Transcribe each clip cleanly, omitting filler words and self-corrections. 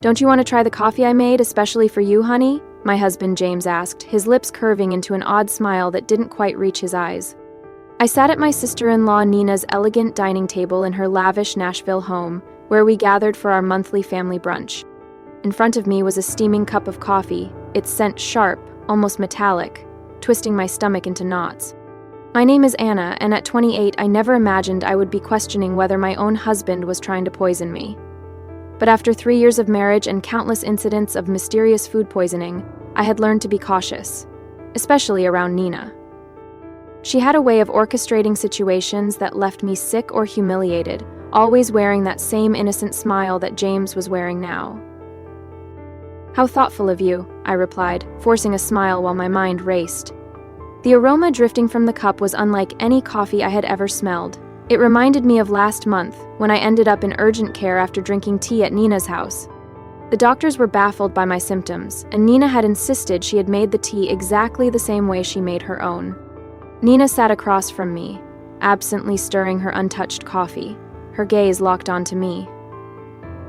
"Don't you want to try the coffee I made, especially for you, honey?" my husband James asked, his lips curving into an odd smile that didn't quite reach his eyes. I sat at my sister-in-law Nina's elegant dining table in her lavish Nashville home, where we gathered for our monthly family brunch. In front of me was a steaming cup of coffee, its scent sharp, almost metallic, twisting my stomach into knots. My name is Anna, and at 28 I never imagined I would be questioning whether my own husband was trying to poison me. But after 3 years of marriage and countless incidents of mysterious food poisoning, I had learned to be cautious, especially around Nina. She had a way of orchestrating situations that left me sick or humiliated, always wearing that same innocent smile that James was wearing now. "How thoughtful of you," I replied, forcing a smile while my mind raced. The aroma drifting from the cup was unlike any coffee I had ever smelled. It reminded me of last month, when I ended up in urgent care after drinking tea at Nina's house. The doctors were baffled by my symptoms, and Nina had insisted she had made the tea exactly the same way she made her own. Nina sat across from me, absently stirring her untouched coffee, her gaze locked onto me.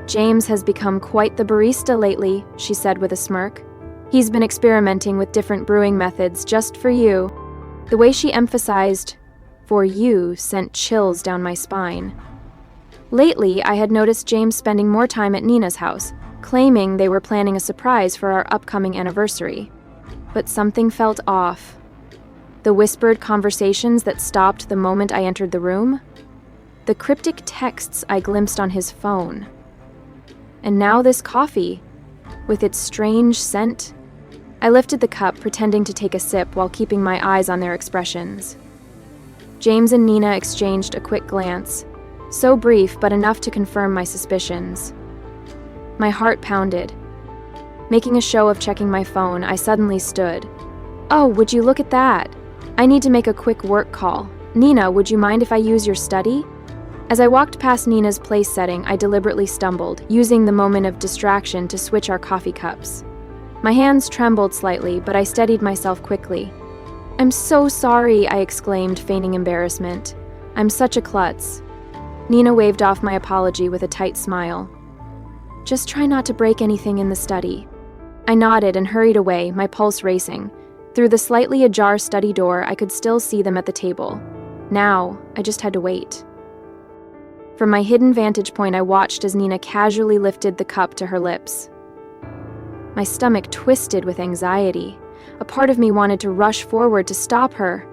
"James has become quite the barista lately," she said with a smirk. "He's been experimenting with different brewing methods just for you." The way she emphasized "for you" sent chills down my spine. Lately, I had noticed James spending more time at Nina's house, claiming they were planning a surprise for our upcoming anniversary. But something felt off. The whispered conversations that stopped the moment I entered the room, the cryptic texts I glimpsed on his phone. And now this coffee, with its strange scent. I lifted the cup, pretending to take a sip while keeping my eyes on their expressions. James and Nina exchanged a quick glance, so brief but enough to confirm my suspicions. My heart pounded. Making a show of checking my phone, I suddenly stood. "Oh, would you look at that? I need to make a quick work call. Nina, would you mind if I use your study?" As I walked past Nina's place setting, I deliberately stumbled, using the moment of distraction to switch our coffee cups. My hands trembled slightly, but I steadied myself quickly. "I'm so sorry," I exclaimed, feigning embarrassment. "I'm such a klutz." Nina waved off my apology with a tight smile. "Just try not to break anything in the study." I nodded and hurried away, my pulse racing. Through the slightly ajar study door, I could still see them at the table. Now, I just had to wait. From my hidden vantage point, I watched as Nina casually lifted the cup to her lips. My stomach twisted with anxiety. A part of me wanted to rush forward to stop her.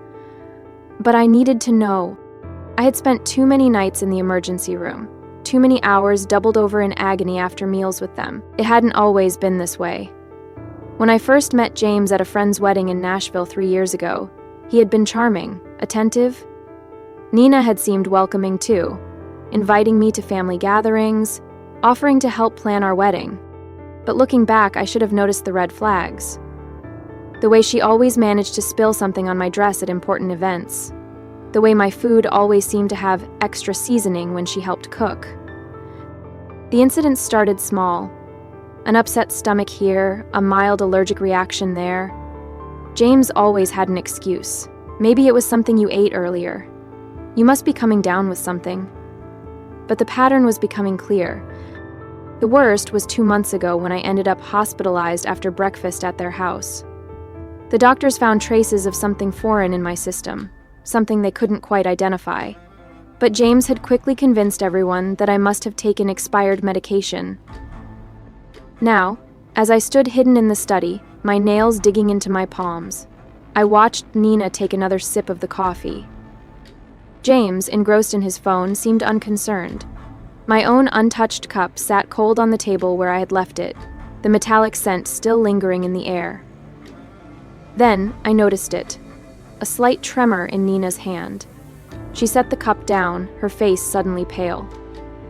But I needed to know. I had spent too many nights in the emergency room, too many hours doubled over in agony after meals with them. It hadn't always been this way. When I first met James at a friend's wedding in Nashville 3 years ago, he had been charming, attentive. Nina had seemed welcoming too, inviting me to family gatherings, offering to help plan our wedding. But looking back, I should have noticed the red flags. The way she always managed to spill something on my dress at important events. The way my food always seemed to have extra seasoning when she helped cook. The incident started small. An upset stomach here, a mild allergic reaction there. James always had an excuse. Maybe it was something you ate earlier. You must be coming down with something. But the pattern was becoming clear. The worst was 2 months ago when I ended up hospitalized after breakfast at their house. The doctors found traces of something foreign in my system, something they couldn't quite identify. But James had quickly convinced everyone that I must have taken expired medication. Now, as I stood hidden in the study, my nails digging into my palms, I watched Nina take another sip of the coffee. James, engrossed in his phone, seemed unconcerned. My own untouched cup sat cold on the table where I had left it, the metallic scent still lingering in the air. Then I noticed it, a slight tremor in Nina's hand. She set the cup down, her face suddenly pale.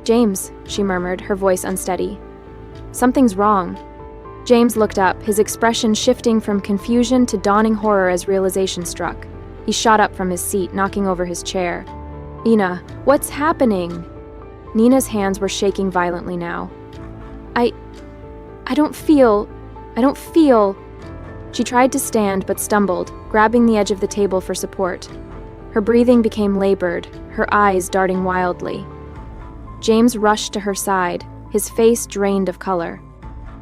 "James," she murmured, her voice unsteady. "Something's wrong." James looked up, his expression shifting from confusion to dawning horror as realization struck. He shot up from his seat, knocking over his chair. "Nina, what's happening?" Nina's hands were shaking violently now. I don't feel... She tried to stand but stumbled, grabbing the edge of the table for support. Her breathing became labored, her eyes darting wildly. James rushed to her side, his face drained of color.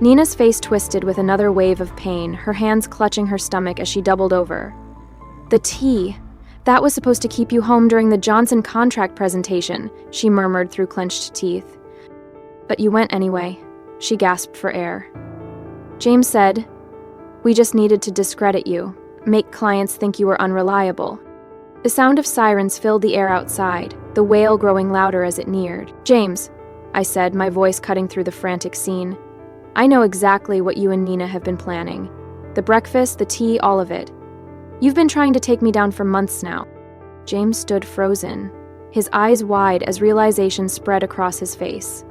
Nina's face twisted with another wave of pain, her hands clutching her stomach as she doubled over. "The tea. That was supposed to keep you home during the Johnson contract presentation," she murmured through clenched teeth. "But you went anyway." She gasped for air. James said, "We just needed to discredit you, make clients think you were unreliable." The sound of sirens filled the air outside, the wail growing louder as it neared. "James," I said, my voice cutting through the frantic scene, "I know exactly what you and Nina have been planning. The breakfast, the tea, all of it. You've been trying to take me down for months now." James stood frozen, his eyes wide as realization spread across his face.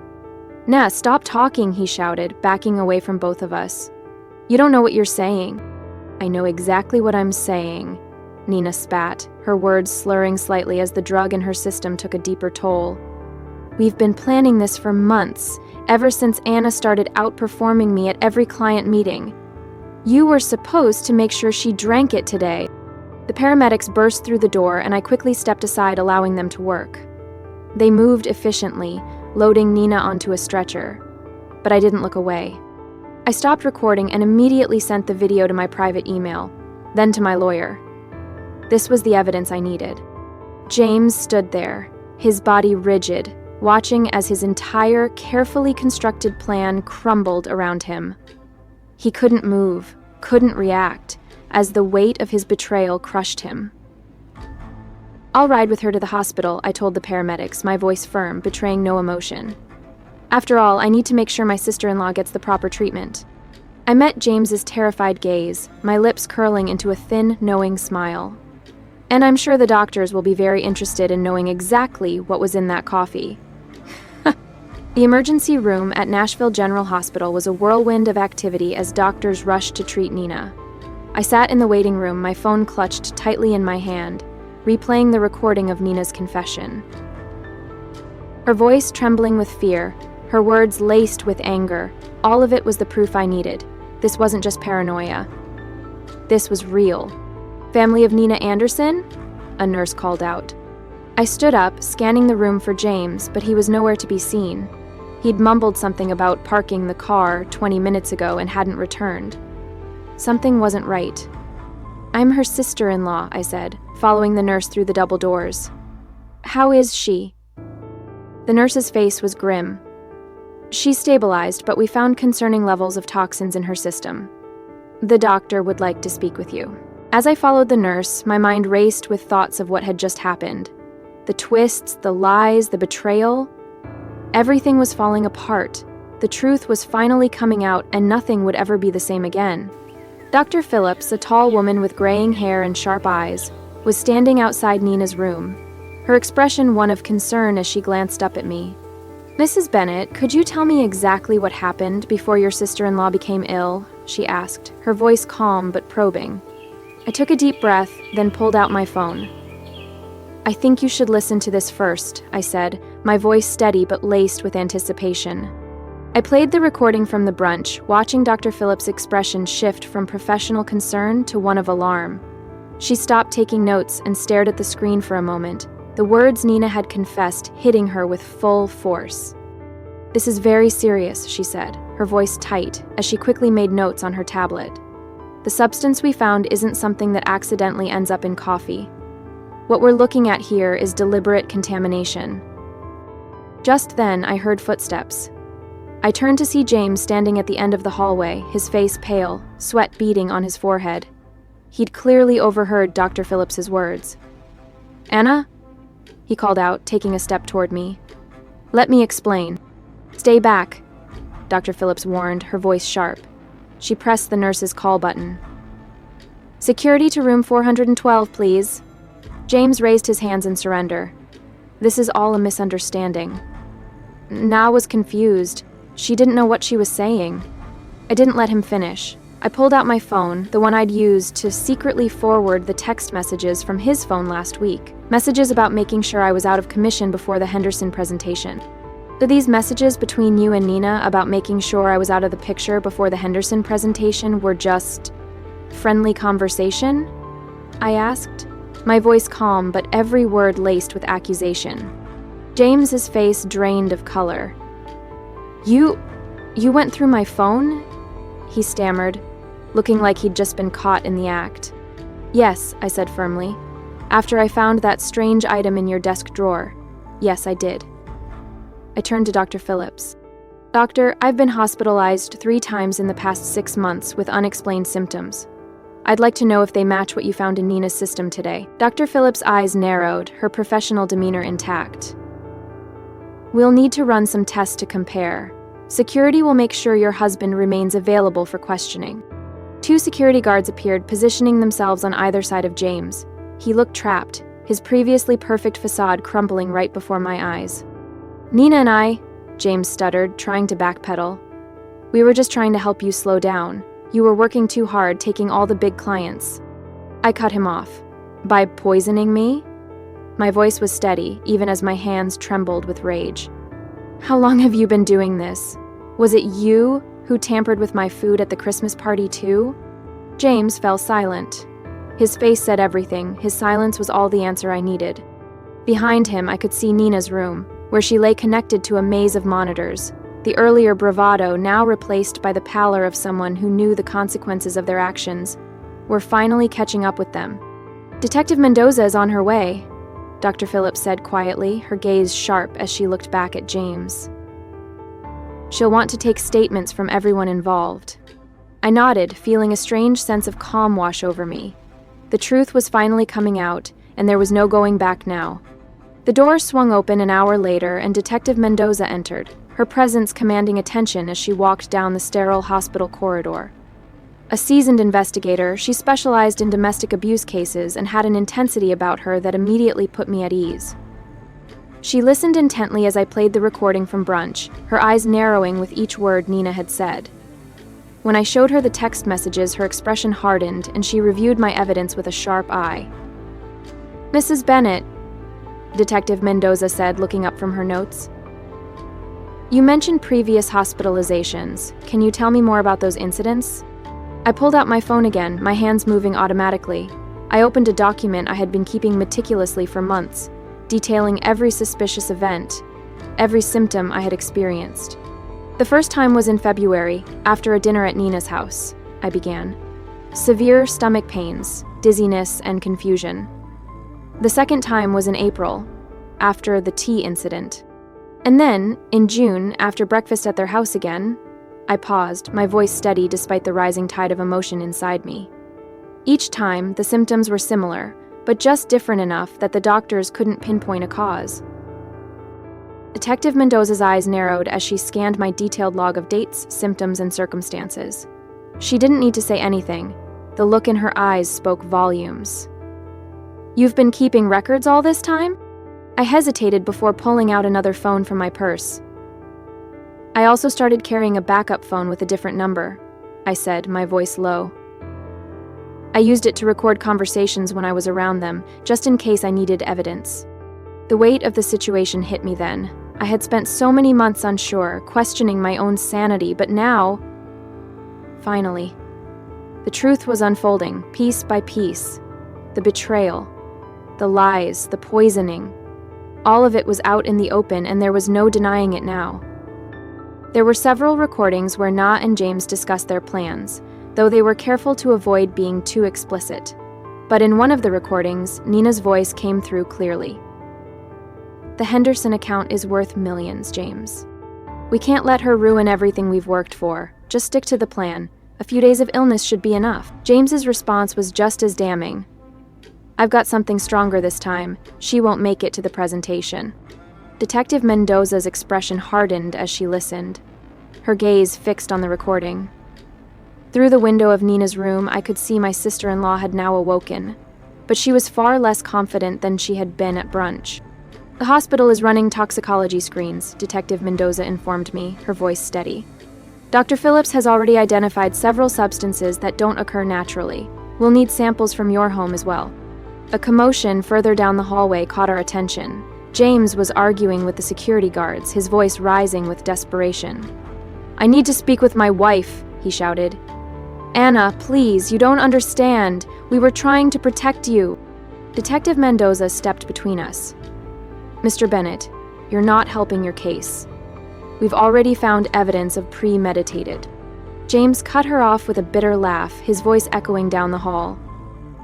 "Nah, stop talking," he shouted, backing away from both of us. "You don't know what you're saying." "I know exactly what I'm saying," Nina spat, her words slurring slightly as the drug in her system took a deeper toll. "We've been planning this for months, ever since Anna started outperforming me at every client meeting. You were supposed to make sure she drank it today." The paramedics burst through the door, and I quickly stepped aside, allowing them to work. They moved efficiently, loading Nina onto a stretcher. But I didn't look away. I stopped recording and immediately sent the video to my private email, then to my lawyer. This was the evidence I needed. James stood there, his body rigid, watching as his entire, carefully constructed plan crumbled around him. He couldn't move, couldn't react, as the weight of his betrayal crushed him. "I'll ride with her to the hospital," I told the paramedics, my voice firm, betraying no emotion. "After all, I need to make sure my sister-in-law gets the proper treatment." I met James's terrified gaze, my lips curling into a thin, knowing smile. "And I'm sure the doctors will be very interested in knowing exactly what was in that coffee." The emergency room at Nashville General Hospital was a whirlwind of activity as doctors rushed to treat Nina. I sat in the waiting room, my phone clutched tightly in my hand, replaying the recording of Nina's confession. Her voice trembling with fear, her words laced with anger, all of it was the proof I needed. This wasn't just paranoia. This was real. "Family of Nina Anderson?" a nurse called out. I stood up, scanning the room for James, but he was nowhere to be seen. He'd mumbled something about parking the car 20 minutes ago and hadn't returned. Something wasn't right. "I'm her sister-in-law," I said, following the nurse through the double doors. "How is she?" The nurse's face was grim. "She's stabilized, but we found concerning levels of toxins in her system. The doctor would like to speak with you." As I followed the nurse, my mind raced with thoughts of what had just happened. The twists, the lies, the betrayal. Everything was falling apart. The truth was finally coming out, and nothing would ever be the same again. Dr. Phillips, a tall woman with graying hair and sharp eyes, was standing outside Nina's room, her expression one of concern as she glanced up at me. "Mrs. Bennett, could you tell me exactly what happened before your sister-in-law became ill?" she asked, her voice calm but probing. I took a deep breath, then pulled out my phone. "I think you should listen to this first," I said, my voice steady but laced with anticipation. I played the recording from the brunch, watching Dr. Phillips' expression shift from professional concern to one of alarm. She stopped taking notes and stared at the screen for a moment, the words Nina had confessed hitting her with full force. "This is very serious," she said, her voice tight, as she quickly made notes on her tablet. "The substance we found isn't something that accidentally ends up in coffee. What we're looking at here is deliberate contamination." Just then, I heard footsteps. I turned to see James standing at the end of the hallway, his face pale, sweat beading on his forehead. He'd clearly overheard Dr. Phillips's words. "Anna?" he called out, taking a step toward me. "Let me explain." "Stay back," Dr. Phillips warned, her voice sharp. She pressed the nurse's call button. "Security to room 412, please." James raised his hands in surrender. "This is all a misunderstanding." Na was confused. She didn't know what she was saying. I didn't let him finish. I pulled out my phone, the one I'd used to secretly forward the text messages from his phone last week. Messages about making sure I was out of commission before the Henderson presentation. "So these messages between you and Nina about making sure I was out of the picture before the Henderson presentation were just friendly conversation?" I asked, my voice calm but every word laced with accusation. James's face drained of color. You went through my phone? He stammered, looking like he'd just been caught in the act. Yes, I said firmly. After I found that strange item in your desk drawer. Yes, I did. I turned to Dr. Phillips. Doctor, I've been hospitalized 3 times in the past 6 months with unexplained symptoms. I'd like to know if they match what you found in Nina's system today. Dr. Phillips' eyes narrowed, her professional demeanor intact. We'll need to run some tests to compare. Security will make sure your husband remains available for questioning. 2 security guards appeared, positioning themselves on either side of James. He looked trapped, his previously perfect facade crumbling right before my eyes. Nina and I, James stuttered, trying to backpedal. We were just trying to help you slow down. You were working too hard, taking all the big clients. I cut him off. By poisoning me? My voice was steady, even as my hands trembled with rage. How long have you been doing this? Was it you who tampered with my food at the Christmas party too? James fell silent. His face said everything. His silence was all the answer I needed. Behind him, I could see Nina's room, where she lay connected to a maze of monitors, the earlier bravado now replaced by the pallor of someone who knew the consequences of their actions, were finally catching up with them. Detective Mendoza is on her way, Dr. Phillips said quietly, her gaze sharp as she looked back at James. She'll want to take statements from everyone involved. I nodded, feeling a strange sense of calm wash over me. The truth was finally coming out, and there was no going back now. The door swung open an hour later, and Detective Mendoza entered, her presence commanding attention as she walked down the sterile hospital corridor. A seasoned investigator, she specialized in domestic abuse cases and had an intensity about her that immediately put me at ease. She listened intently as I played the recording from Brunch, her eyes narrowing with each word Nina had said. When I showed her the text messages, her expression hardened, and she reviewed my evidence with a sharp eye. Mrs. Bennett, Detective Mendoza said, looking up from her notes. You mentioned previous hospitalizations. Can you tell me more about those incidents? I pulled out my phone again, my hands moving automatically. I opened a document I had been keeping meticulously for months, detailing every suspicious event, every symptom I had experienced. The first time was in February, after a dinner at Nina's house, I began. Severe stomach pains, dizziness, and confusion. The second time was in April, after the tea incident. And then, in June, after breakfast at their house again, I paused, my voice steady despite the rising tide of emotion inside me. Each time, the symptoms were similar, but just different enough that the doctors couldn't pinpoint a cause. Detective Mendoza's eyes narrowed as she scanned my detailed log of dates, symptoms, and circumstances. She didn't need to say anything. The look in her eyes spoke volumes. You've been keeping records all this time? I hesitated before pulling out another phone from my purse. I also started carrying a backup phone with a different number, I said, my voice low. I used it to record conversations when I was around them, just in case I needed evidence. The weight of the situation hit me then. I had spent so many months unsure, questioning my own sanity, but now... Finally. The truth was unfolding, piece by piece. The betrayal. The lies, the poisoning. All of it was out in the open, and there was no denying it now. There were several recordings where Na and James discussed their plans, though they were careful to avoid being too explicit. But in one of the recordings, Nina's voice came through clearly. The Henderson account is worth millions, James. We can't let her ruin everything we've worked for. Just stick to the plan. A few days of illness should be enough. James's response was just as damning. I've got something stronger this time. She won't make it to the presentation. Detective Mendoza's expression hardened as she listened, her gaze fixed on the recording. Through the window of Nina's room, I could see my sister-in-law had now awoken, but she was far less confident than she had been at brunch. The hospital is running toxicology screens, Detective Mendoza informed me, her voice steady. Dr. Phillips has already identified several substances that don't occur naturally. We'll need samples from your home as well. A commotion further down the hallway caught our attention. James was arguing with the security guards, his voice rising with desperation. I need to speak with my wife, he shouted. Anna, please, you don't understand. We were trying to protect you. Detective Mendoza stepped between us. Mr. Bennett, you're not helping your case. We've already found evidence of premeditated." James cut her off with a bitter laugh, his voice echoing down the hall.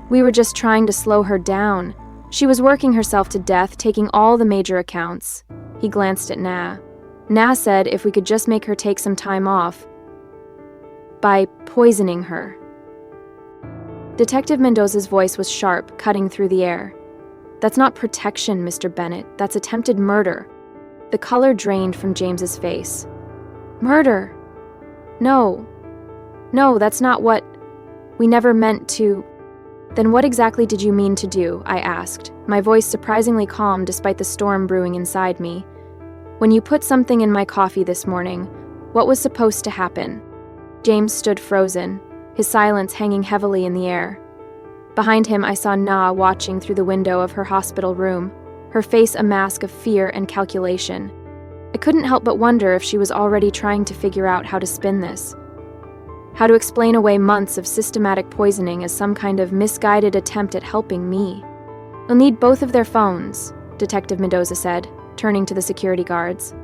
"We were just trying to slow her down. She was working herself to death, taking all the major accounts." He glanced at Na. Na said if we could just make her take some time off by poisoning her. Detective Mendoza's voice was sharp, cutting through the air. "That's not protection, Mr. Bennett. That's attempted murder." The color drained from James's face. "Murder? No. No, that's not what... We never meant to..." "Then what exactly did you mean to do?" I asked, my voice surprisingly calm despite the storm brewing inside me. "When you put something in my coffee this morning, what was supposed to happen?" James stood frozen, his silence hanging heavily in the air. Behind him, I saw Na watching through the window of her hospital room, her face a mask of fear and calculation. I couldn't help but wonder if she was already trying to figure out how to spin this. How to explain away months of systematic poisoning as some kind of misguided attempt at helping me. "We'll need both of their phones," Detective Mendoza said, turning to the security guards.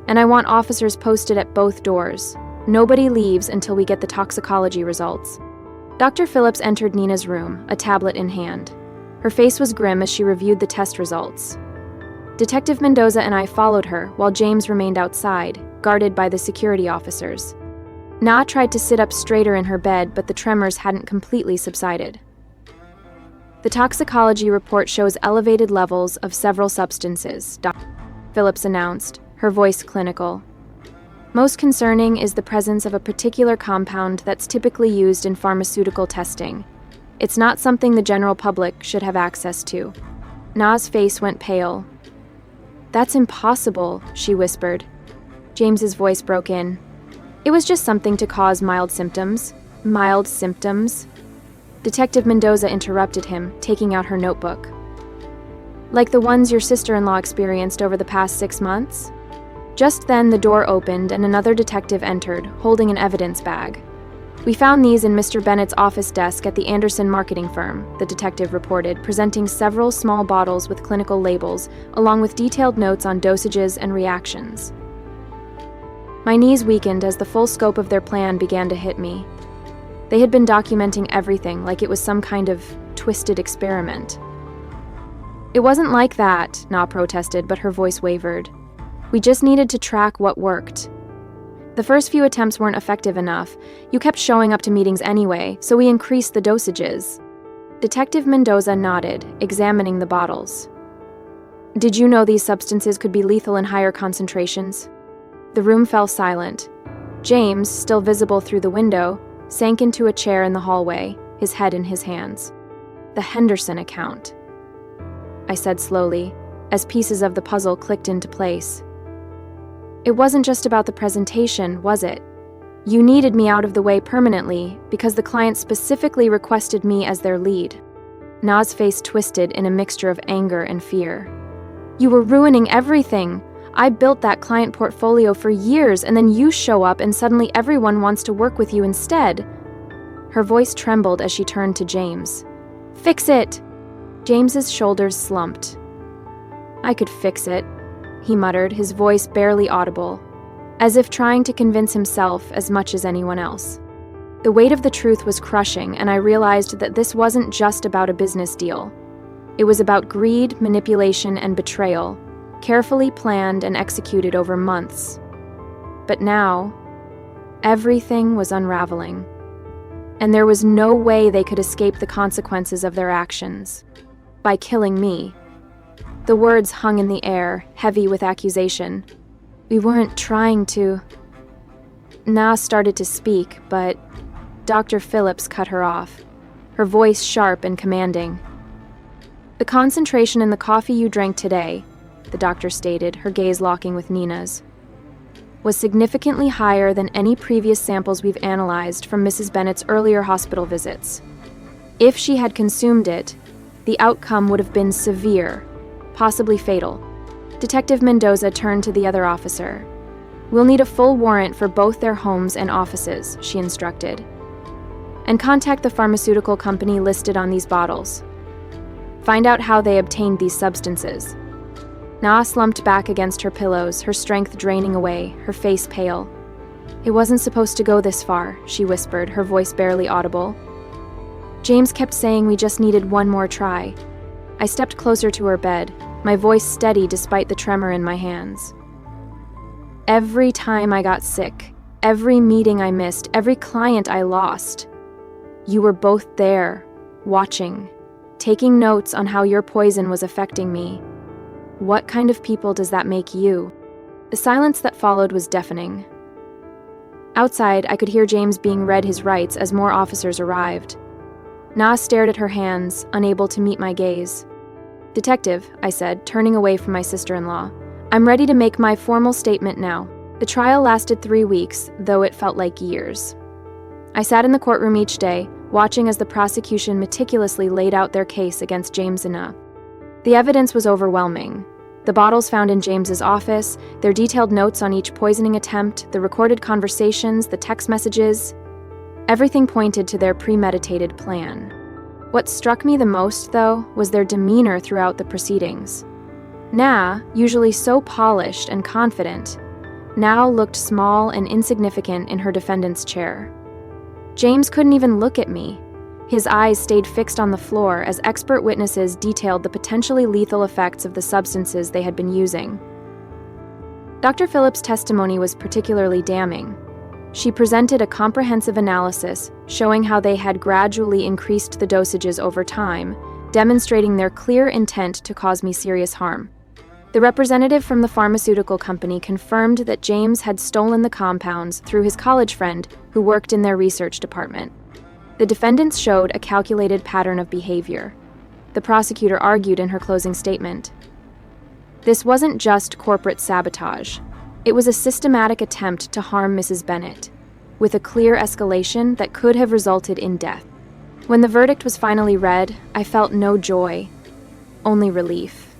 "And I want officers posted at both doors. Nobody leaves until we get the toxicology results." Dr. Phillips entered Nina's room, a tablet in hand. Her face was grim as she reviewed the test results. Detective Mendoza and I followed her, while James remained outside, guarded by the security officers. Na tried to sit up straighter in her bed, but the tremors hadn't completely subsided. "The toxicology report shows elevated levels of several substances," Dr. Phillips announced, her voice clinical. "Most concerning is the presence of a particular compound that's typically used in pharmaceutical testing. It's not something the general public should have access to." Na's face went pale. "That's impossible," she whispered. James's voice broke in. "It was just something to cause mild symptoms." "Mild symptoms?" Detective Mendoza interrupted him, taking out her notebook. "Like the ones your sister-in-law experienced over the past 6 months?" Just then, the door opened and another detective entered, holding an evidence bag. "We found these in Mr. Bennett's office desk at the Anderson marketing firm," the detective reported, presenting several small bottles with clinical labels, along with detailed notes on dosages and reactions. My knees weakened as the full scope of their plan began to hit me. They had been documenting everything like it was some kind of twisted experiment. "It wasn't like that," Na protested, but her voice wavered. "We just needed to track what worked. The first few attempts weren't effective enough. You kept showing up to meetings anyway, so we increased the dosages." Detective Mendoza nodded, examining the bottles. "Did you know these substances could be lethal in higher concentrations?" The room fell silent. James, still visible through the window, sank into a chair in the hallway, his head in his hands. "The Henderson account," I said slowly, as pieces of the puzzle clicked into place. "It wasn't just about the presentation, was it? You needed me out of the way permanently because the client specifically requested me as their lead." Na's face twisted in a mixture of anger and fear. "You were ruining everything. I built that client portfolio for years, and then you show up and suddenly everyone wants to work with you instead." Her voice trembled as she turned to James. "Fix it!" James's shoulders slumped. "I could fix it," he muttered, his voice barely audible, as if trying to convince himself as much as anyone else. The weight of the truth was crushing, and I realized that this wasn't just about a business deal. It was about greed, manipulation, and betrayal, carefully planned and executed over months. But now, everything was unraveling, and there was no way they could escape the consequences of their actions. By killing me. The words hung in the air, heavy with accusation. "We weren't trying to..." Na started to speak, but Dr. Phillips cut her off, her voice sharp and commanding. "The concentration in the coffee you drank today," the doctor stated, her gaze locking with Nina's, "was significantly higher than any previous samples we've analyzed from Mrs. Bennett's earlier hospital visits. If she had consumed it, the outcome would have been severe, possibly fatal." Detective Mendoza turned to the other officer. "We'll need a full warrant for both their homes and offices," she instructed. "And contact the pharmaceutical company listed on these bottles. Find out how they obtained these substances." Na slumped back against her pillows, her strength draining away, her face pale. "It wasn't supposed to go this far," she whispered, her voice barely audible. "James kept saying we just needed one more try." I stepped closer to her bed, my voice steady despite the tremor in my hands. "Every time I got sick, every meeting I missed, every client I lost, you were both there, watching, taking notes on how your poison was affecting me. What kind of people does that make you?" The silence that followed was deafening. Outside, I could hear James being read his rights as more officers arrived. Na stared at her hands, unable to meet my gaze. "Detective," I said, turning away from my sister-in-law, "I'm ready to make my formal statement now." The trial lasted 3 weeks, though it felt like years. I sat in the courtroom each day, watching as the prosecution meticulously laid out their case against James and Na. The evidence was overwhelming. The bottles found in James's office, their detailed notes on each poisoning attempt, the recorded conversations, the text messages. Everything pointed to their premeditated plan. What struck me the most, though, was their demeanor throughout the proceedings. Na, usually so polished and confident, now looked small and insignificant in her defendant's chair. James couldn't even look at me. His eyes stayed fixed on the floor as expert witnesses detailed the potentially lethal effects of the substances they had been using. Dr. Phillips' testimony was particularly damning. She presented a comprehensive analysis showing how they had gradually increased the dosages over time, demonstrating their clear intent to cause me serious harm. The representative from the pharmaceutical company confirmed that James had stolen the compounds through his college friend who worked in their research department. The defendants showed a calculated pattern of behavior. The prosecutor argued in her closing statement. This wasn't just corporate sabotage. It was a systematic attempt to harm Mrs. Bennett, with a clear escalation that could have resulted in death. When the verdict was finally read, I felt no joy, only relief.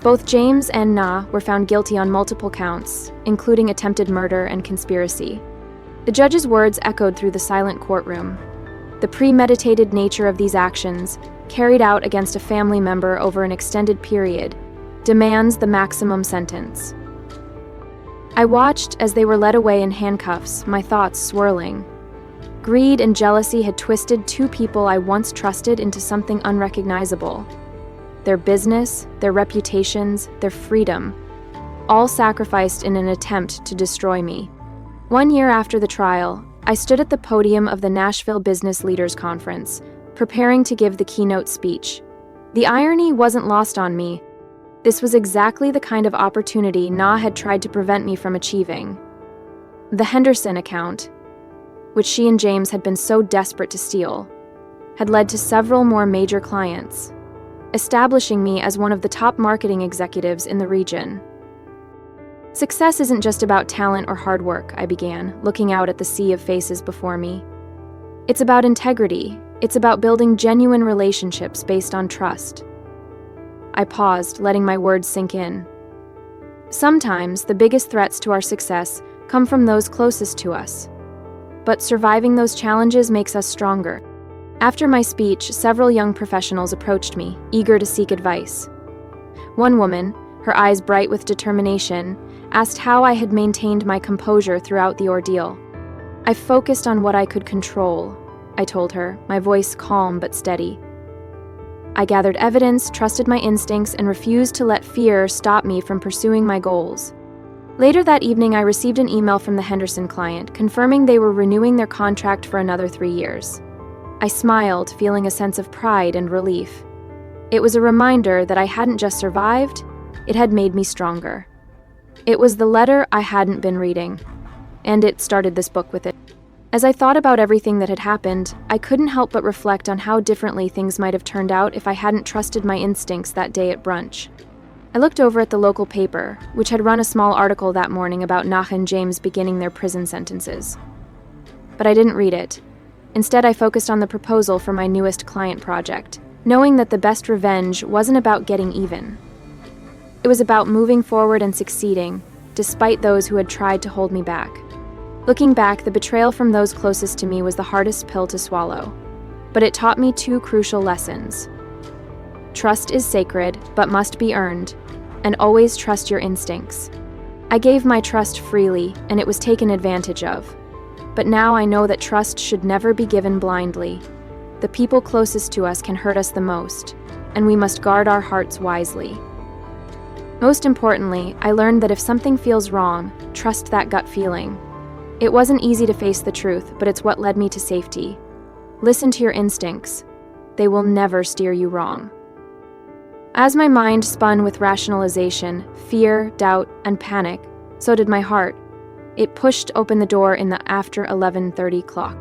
Both James and Na were found guilty on multiple counts, including attempted murder and conspiracy. The judge's words echoed through the silent courtroom. The premeditated nature of these actions, carried out against a family member over an extended period, demands the maximum sentence. I watched as they were led away in handcuffs, my thoughts swirling. Greed and jealousy had twisted two people I once trusted into something unrecognizable. Their business, their reputations, their freedom, all sacrificed in an attempt to destroy me. 1 year after the trial, I stood at the podium of the Nashville Business Leaders Conference, preparing to give the keynote speech. The irony wasn't lost on me. This was exactly the kind of opportunity Na had tried to prevent me from achieving. The Henderson account, which she and James had been so desperate to steal, had led to several more major clients, establishing me as one of the top marketing executives in the region. Success isn't just about talent or hard work, I began, looking out at the sea of faces before me. It's about integrity. It's about building genuine relationships based on trust. I paused, letting my words sink in. Sometimes the biggest threats to our success come from those closest to us. But surviving those challenges makes us stronger. After my speech, several young professionals approached me, eager to seek advice. One woman, her eyes bright with determination, asked how I had maintained my composure throughout the ordeal. "I focused on what I could control," I told her, my voice calm but steady. "I gathered evidence, trusted my instincts, and refused to let fear stop me from pursuing my goals." Later that evening, I received an email from the Henderson client confirming they were renewing their contract for another 3 years. I smiled, feeling a sense of pride and relief. It was a reminder that I hadn't just survived, it had made me stronger. It was the letter I hadn't been reading, and it started this book with it. As I thought about everything that had happened, I couldn't help but reflect on how differently things might have turned out if I hadn't trusted my instincts that day at brunch. I looked over at the local paper, which had run a small article that morning about Nah and James beginning their prison sentences. But I didn't read it. Instead, I focused on the proposal for my newest client project, knowing that the best revenge wasn't about getting even. It was about moving forward and succeeding, despite those who had tried to hold me back. Looking back, the betrayal from those closest to me was the hardest pill to swallow. But it taught me 2 crucial lessons. Trust is sacred, but must be earned, and always trust your instincts. I gave my trust freely, and it was taken advantage of. But now I know that trust should never be given blindly. The people closest to us can hurt us the most, and we must guard our hearts wisely. Most importantly, I learned that if something feels wrong, trust that gut feeling. It wasn't easy to face the truth, but it's what led me to safety. Listen to your instincts. They will never steer you wrong. As my mind spun with rationalization, fear, doubt, and panic, so did my heart. It pushed open the door in the after 11:30 clock.